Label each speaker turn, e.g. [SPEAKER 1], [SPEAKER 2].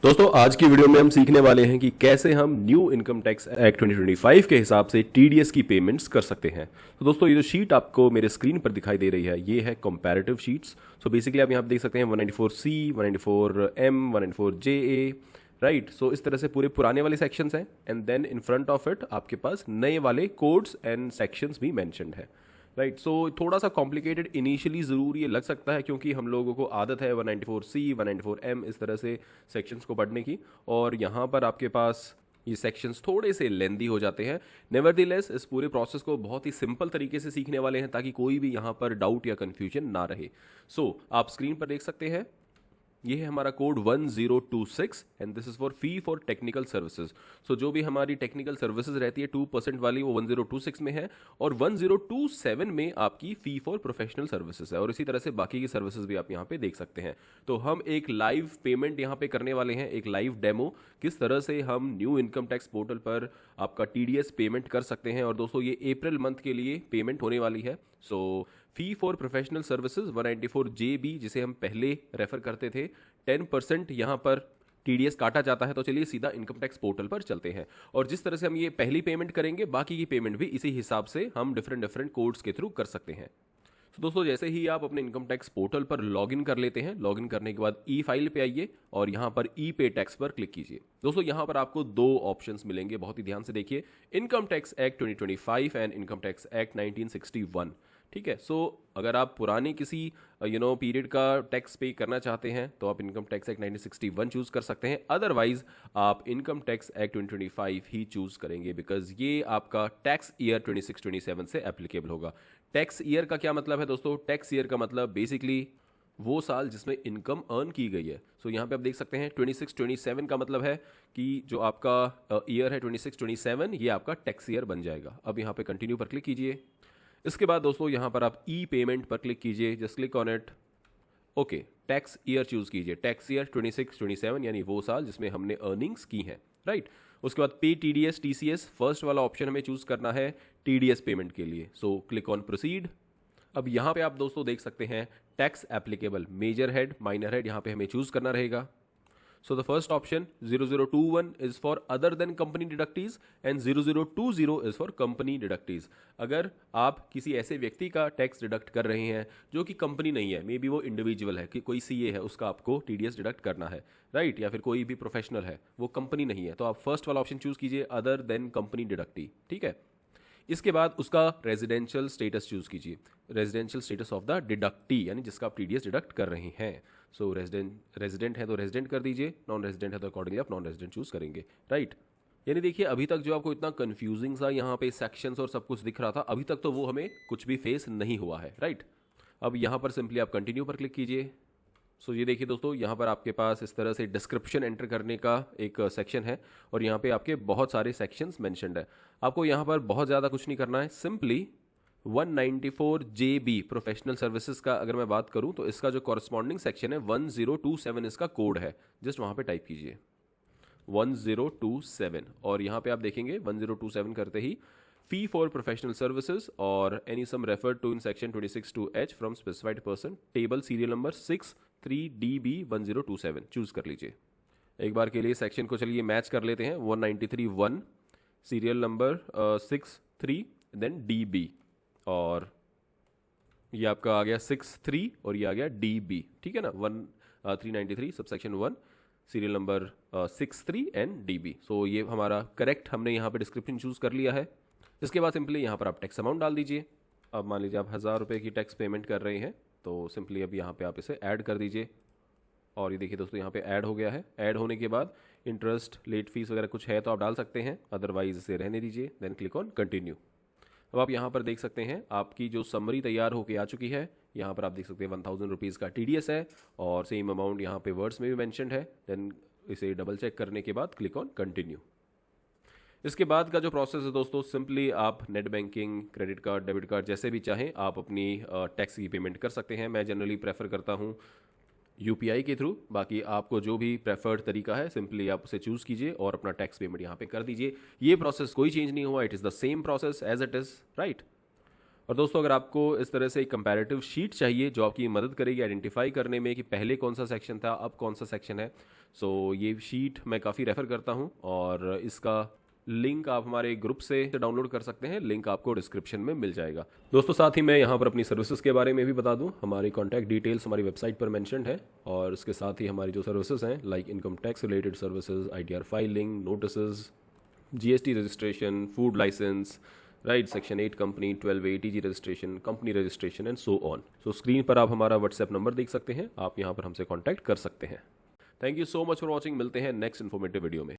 [SPEAKER 1] दोस्तों आज की वीडियो में हम सीखने वाले हैं कि कैसे हम न्यू इनकम टैक्स एक्ट 2025 के हिसाब से टीडीएस की पेमेंट्स कर सकते हैं। तो दोस्तों ये जो शीट आपको मेरे स्क्रीन पर दिखाई दे रही है ये है कंपैरेटिव शीट्स। सो बेसिकली आप यहाँ पे देख सकते हैं 194C, 194M, 194JA, राइट। सो इस तरह से पूरे पुराने वाले सेक्शंस हैं and then in front of it आपके पास नए वाले कोड्स एंड सेक्शंस भी मेंशन्ड है, राइट। सो थोड़ा सा कॉम्प्लिकेटेड इनिशियली ज़रूर ये लग सकता है क्योंकि हम लोगों को आदत है 194C, 194M इस तरह से सेक्शंस को पढ़ने की, और यहाँ पर आपके पास ये सेक्शंस थोड़े से लेंदी हो जाते हैं। नेवरदीलेस इस पूरे प्रोसेस को बहुत ही सिंपल तरीके से सीखने वाले हैं ताकि कोई भी यहाँ पर डाउट या कन्फ्यूजन ना रहे। सो आप स्क्रीन पर देख सकते हैं ये है हमारा code 1026 and this is for fee for technical services. So जो भी हमारी टेक्निकल सर्विसेज रहती है 2% वाली वो 1026 में है, और 1027 में आपकी फी फॉर प्रोफेशनल सर्विसेज है, और इसी तरह से बाकी की सर्विसेज भी आप यहाँ पे देख सकते हैं। तो हम एक लाइव पेमेंट यहाँ पे करने वाले हैं, एक लाइव डेमो किस तरह से हम न्यू इनकम टैक्स पोर्टल पर आपका टीडीएस पेमेंट कर सकते हैं। और दोस्तों ये अप्रैल मंथ के लिए पेमेंट होने वाली है। So fee for professional services 194JB जिसे हम पहले रेफर करते थे, 10% यहाँ पर टीडीएस काटा जाता है। तो चलिए सीधा इनकम टैक्स पोर्टल पर चलते हैं, और जिस तरह से हम ये पहली पेमेंट करेंगे बाकी की पेमेंट भी इसी हिसाब से हम डिफरेंट कोड्स के थ्रू कर सकते हैं। तो दोस्तों जैसे ही आप अपने इनकम टैक्स पोर्टल पर लॉगिन कर लेते हैं, लॉगिन करने के बाद ई फाइल पे आइए और यहाँ पर ई पे टैक्स पर क्लिक कीजिए। दोस्तों यहाँ पर आपको दो ऑप्शंस मिलेंगे, बहुत ही ध्यान से देखिए, income tax act 2025 and income tax act 1961। ठीक है। सो अगर आप पुराने किसी पीरियड का टैक्स पे करना चाहते हैं तो आप इनकम टैक्स एक्ट 1961 चूज कर सकते हैं, अदरवाइज आप इनकम टैक्स एक्ट 2025 ही चूज करेंगे बिकॉज ये आपका टैक्स ईयर 26-27 से एप्लीकेबल होगा। टैक्स ईयर का क्या मतलब है दोस्तों? टैक्स ईयर का मतलब बेसिकली वो साल जिसमें इनकम अर्न की गई है। सो यहाँ पे आप देख सकते हैं 26-27 का मतलब है कि जो आपका ईयर है 26-27 ये आपका टैक्स ईयर बन जाएगा। अब यहाँ पे कंटिन्यू पर क्लिक कीजिए। इसके बाद दोस्तों यहाँ पर आप ई पेमेंट पर क्लिक कीजिए, just click on it. Okay, tax year choose कीजिए, टैक्स ईयर 26-27 यानी वो साल जिसमें हमने अर्निंग्स की हैं, राइट। उसके बाद पे टीडीएस टीसीएस, फर्स्ट वाला ऑप्शन हमें चूज करना है टीडीएस पेमेंट के लिए। So click on proceed. अब यहाँ पे आप दोस्तों देख सकते हैं tax applicable, major head, minor head यहाँ पे हमें चूज करना रहेगा। So the first option 0021 is for other than company deductees and 0020 is for company deductees। अगर आप किसी ऐसे व्यक्ति का टैक्स डिडक्ट कर रहे हैं जो कि कंपनी नहीं है, मे बी वो इंडिविजुअल है कि कोई सीए है, उसका आपको टीडीएस डिडक्ट करना है, राइट, या फिर कोई भी प्रोफेशनल है वो कंपनी नहीं है, तो आप फर्स्ट वाला ऑप्शन चूज कीजिए, अदर देन कंपनी डिडक्टी। ठीक है। इसके बाद उसका रेजिडेंशियल स्टेटस चूज कीजिए, residential status of the deductee यानी जिसका आप टीडीएस डिडक्ट कर रहे हैं। सो रेजिडेंट है तो रेजिडेंट कर दीजिए, नॉन रेजिडेंट है तो अकॉर्डिंगली आप नॉन रेजिडेंट चूज करेंगे, राइट। यानी देखिए अभी तक जो आपको इतना कंफ्यूजिंग सा यहाँ पे सेक्शंस और सब कुछ दिख रहा था, अभी तक तो वो हमें कुछ भी फेस नहीं हुआ है, राइट। अब यहाँ पर सिंपली आप कंटिन्यू पर क्लिक कीजिए। सो ये देखिए दोस्तों यहाँ पर आपके पास इस तरह से डिस्क्रिप्शन एंटर करने का एक सेक्शन है, और यहाँ पे आपके बहुत सारे सेक्शंस मेंशन्ड है। आपको यहाँ पर बहुत ज़्यादा कुछ नहीं करना है, सिंपली 194JB प्रोफेशनल सर्विसेज का अगर मैं बात करूँ तो इसका जो कॉरस्पॉन्डिंग सेक्शन है 1027 इसका कोड है, जस्ट वहाँ पे टाइप कीजिए 1027, और यहाँ पे आप देखेंगे 1027 करते ही फी फॉर प्रोफेशनल सर्विसेज और any sum referred to in section 26(2)H from specified person table serial number 63DB1027 choose कर लीजिए। एक बार के लिए सेक्शन को चलिए मैच कर लेते हैं, 193(1) सीरियल नंबर 63 देन DB, और ये आपका आ गया 63 और ये आ गया DB, ठीक है ना। 393 subsection 1 serial number 63 and DB। सो ये हमारा करेक्ट, हमने यहाँ पे डिस्क्रिप्शन चूज कर लिया है। इसके बाद सिंपली यहाँ पर आप टैक्स अमाउंट डाल दीजिए। अब मान लीजिए आप 1000 रुपये की टैक्स पेमेंट कर रहे हैं, तो सिंपली अब यहाँ पे आप इसे ऐड कर दीजिए, और ये देखिए दोस्तों यहाँ पे ऐड हो गया है। ऐड होने के बाद इंटरेस्ट, लेट फीस वगैरह कुछ है तो आप डाल सकते हैं, अदरवाइज इसे रहने दीजिए, देन क्लिक ऑन कंटिन्यू। अब आप यहाँ पर देख सकते हैं आपकी जो समरी तैयार होके आ चुकी है। यहाँ पर आप देख सकते हैं 1000 रुपीज़ का टीडीएस है, और सेम अमाउंट यहाँ पे वर्ड्स में भी मेंशन्ड है। देन इसे डबल चेक करने के बाद क्लिक ऑन कंटिन्यू। इसके बाद का जो प्रोसेस है दोस्तों, सिंपली आप net banking, credit card, debit card जैसे भी चाहें आप अपनी टैक्स की पेमेंट कर सकते हैं। मैं जनरली प्रेफर करता हूँ यूपीआई के थ्रू, बाकी आपको जो भी प्रेफर्ड तरीका है सिंपली आप उसे चूज़ कीजिए और अपना टैक्स पेमेंट यहाँ पे कर दीजिए। ये प्रोसेस कोई चेंज नहीं हुआ, it is the same process as it is, right. और दोस्तों अगर आपको इस तरह से एक कंपैरेटिव शीट चाहिए जो आपकी मदद करेगी आइडेंटिफाई करने में कि पहले कौन सा सेक्शन था अब कौन सा सेक्शन है, सो ये शीट मैं काफ़ी रेफर करता हूँ और इसका लिंक आप हमारे ग्रुप से डाउनलोड कर सकते हैं। लिंक आपको डिस्क्रिप्शन में मिल जाएगा। दोस्तों साथ ही मैं यहाँ पर अपनी सर्विसेज के बारे में भी बता दूँ। हमारी कॉन्टैक्ट डिटेल्स हमारी वेबसाइट पर मेंशन्ड है और इसके साथ ही हमारी जो सर्विसेज हैं like income tax related services, ITR filing, notices, GST registration, food licence, right, section 8 company, 12 ATG registration, company registration and so on. So screen पर आप हमारा व्हाट्सएप नंबर देख सकते हैं, आप यहाँ पर हमसे कॉन्टैक्ट कर सकते हैं। Thank you so much for watching. मिलते हैं नेक्स्ट इन्फॉर्मेटिव वीडियो में।